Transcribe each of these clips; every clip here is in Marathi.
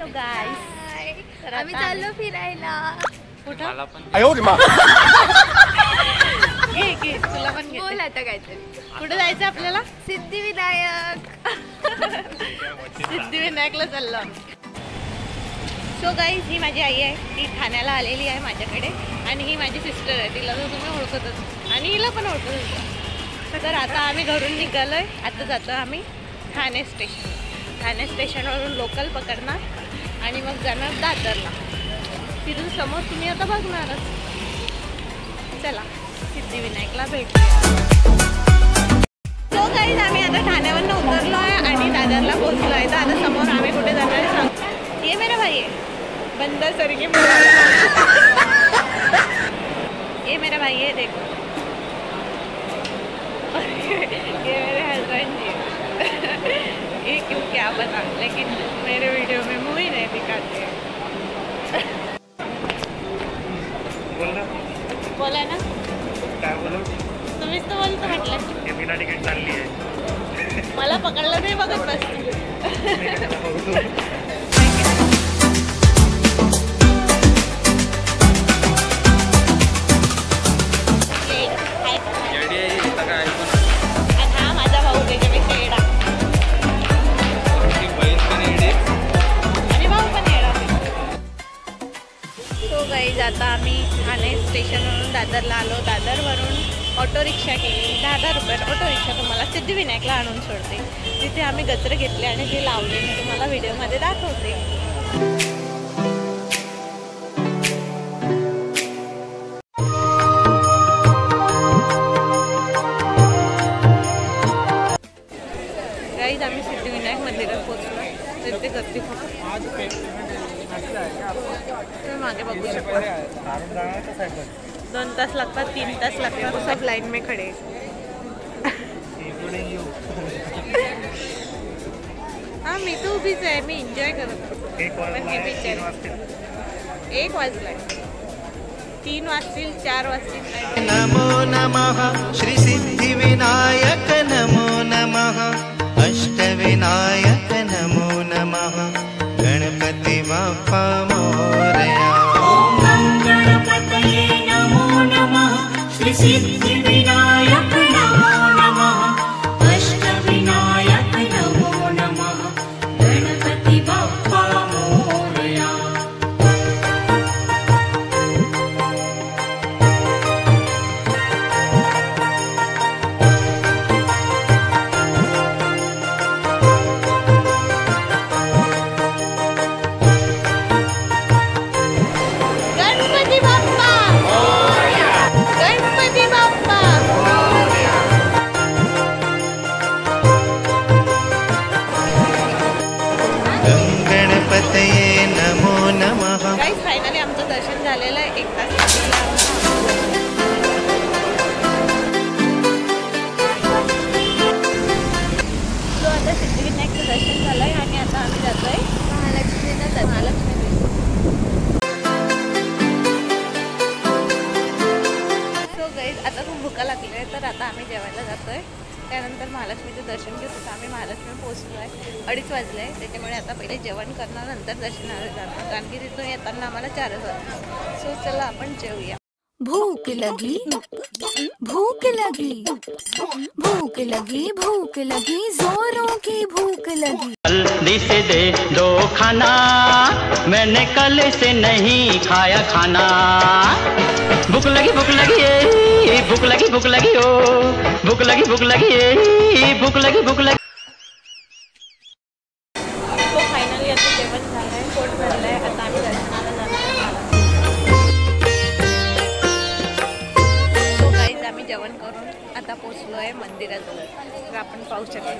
हॅलो गाईस, आम्ही चाललो फिरायला. कुठं? घे तुला पण घे. बोल आता काहीतरी. कुठे जायचं आपल्याला? सिद्धिविनायक. सिद्धिविनायकला चाललो. सो गाईज, ही माझी आई आहे. ती ठाण्याला आलेली आहे माझ्याकडे आणि ही माझी सिस्टर आहे. तिला तर तुम्ही ओळखतच आणि हिला पण ओळखत होतं. तर आता आम्ही घरून निघालो आहे. आता जातो आम्ही ठाणे स्टेशन. ठाणे स्टेशनवरून लोकल पकडणार आणि मग जाणार दादरला. तिथून समोर तुम्ही आता बघणारच. चला सिद्धिविनायकला भेटूया. सो गाईज, आम्ही आता ठाण्यावरून उतरलो आहे आणि दादरला पोहोचलो आहे. तर आता समोर आम्ही कुठे जाणार आहे सांग. ये मेरा भाई है बंदर सर के ये मेरा भाई है, देखो. ये मेरे हस्बैंड जी. ये क्यों क्या पता, लेकिन मेरे वीडियो में मुँह ही नहीं दिखाते. बोला ना, काय बोलू? तुम्हीच तर बोलतो म्हटलं. हे बिना तिकीट चालली आहे. मला पकडलं नाही बघत बसते. हा माझा भाऊ त्याच्यापेक्षा येडा आणि भाऊ पण येडा. सो गाईज, आता आम्ही ठाणे स्टेशनवरून दादरला आलो. दादरवरून ऑटो रिक्षा केली. 10,000 रुपयात ऑटो रिक्षा तुम्हाला सिद्धिविनायकला आणून सोडते. तिथे आम्ही गजरे घेतले आणि ते लावले. मी तुम्हाला व्हिडिओमध्ये दाखवते. गाईज, आम्ही सिद्धिविनायक मंदिरात पोहोचलो. तिथे गर्दी खूप. तुम्ही मागे बघू शकता. 2 तास लागतात, 3 तास लागतात. सब लाईन में खडे. हा, मी तर उभीच आहे. मी एन्जॉय करत. पण हे पिक्चर 1 वाजलाय. 3 वाजतील, 4 वाजतील. नमो नमः श्री सिद्धिविनायक नमो नमः अष्टविनायक नमो नमः गणपति बाप्पा मोरया. ओम गणपतये नमो नमः श्री सिद्धिविनायक नमो नमः अष्टविनायक नमो नमः गणपति बाप्पा मोरया. गणपती बाप्पा मोरया. गणपती बाप्पा मोरया. गणपतये नमो नमः. गाईज, फायनली आमचं दर्शन झालेलं आहे. 1 तास लागलेला. सो आता सिद्धिविनायकचं दर्शन झालं आहे आणि आता आम्ही जातोय महालक्ष्मी. सो गाईज, आता खूप भुका लागली आहे. तर आता आम्ही जेवायला जातोय. त्यानंतर महालक्ष्मीचं दर्शन घेऊ. तर आम्ही महालक्ष्मी पोहोचलो आहे. 2:30 वाजले आहे. त्याच्यामुळे आता पहिले जेवण करणार, नंतर दर्शनाला जाणार. कारण की तिथून येताना आम्हाला 4 वाजता. सो चला आपण जेवूया. भूख लगी, भूख लगी, भूख लगी, भूख लगी, जोरों की भूख लगी. जल्दी से दे दो खाना, मैंने कल से नहीं खाया खाना. भूख लगी ये, भूख लगी ओ, भूख लगी ये, भूक लगी. तो फायनली आता जेवण झालं आहे, पोट भरलं आहे. आता आम्ही दर्शनाला जाणार. तो गाईज, आम्ही जेवण करून आता पोचलो आहे मंदिरात. तर आपण पाहू शकतो.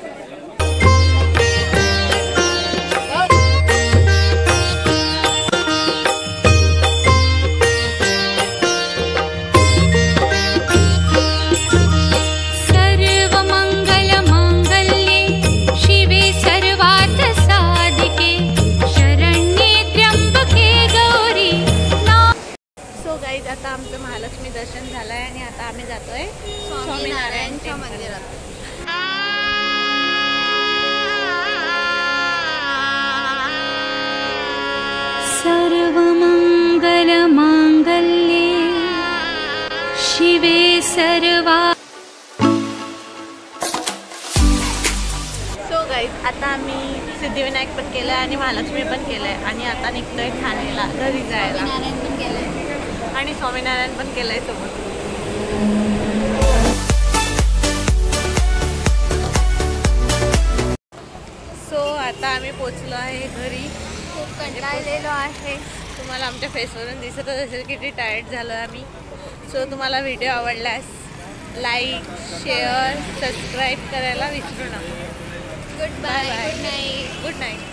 आता आमचं महालक्ष्मी दर्शन झालं आहे आणि आता आम्ही जातोय स्वामीनारायणच्या मंदिरात. कैवल्ये शिवे सर्वा। सो गाईज आता आम्ही सिद्धिविनायक पण केलं आहे आणि महालक्ष्मी पण केलं आहे आणि आता निघतोय ठाणेला घरी जायला. नारायण पण केलंय आणि स्वामीनारायण पण केलंय सोबत. सो आता आम्ही पोचलो आहे घरी. खूप कंटाळलेलो आहे. तुम्हाला आमच्या फेसवरून दिसत असेल किती टायर्ड झालो आम्ही. सो तुम्हाला व्हिडिओ आवडल्यास लाईक शेअर सबस्क्राईब करायला विसरू नका. Goodbye. Good night. Good night.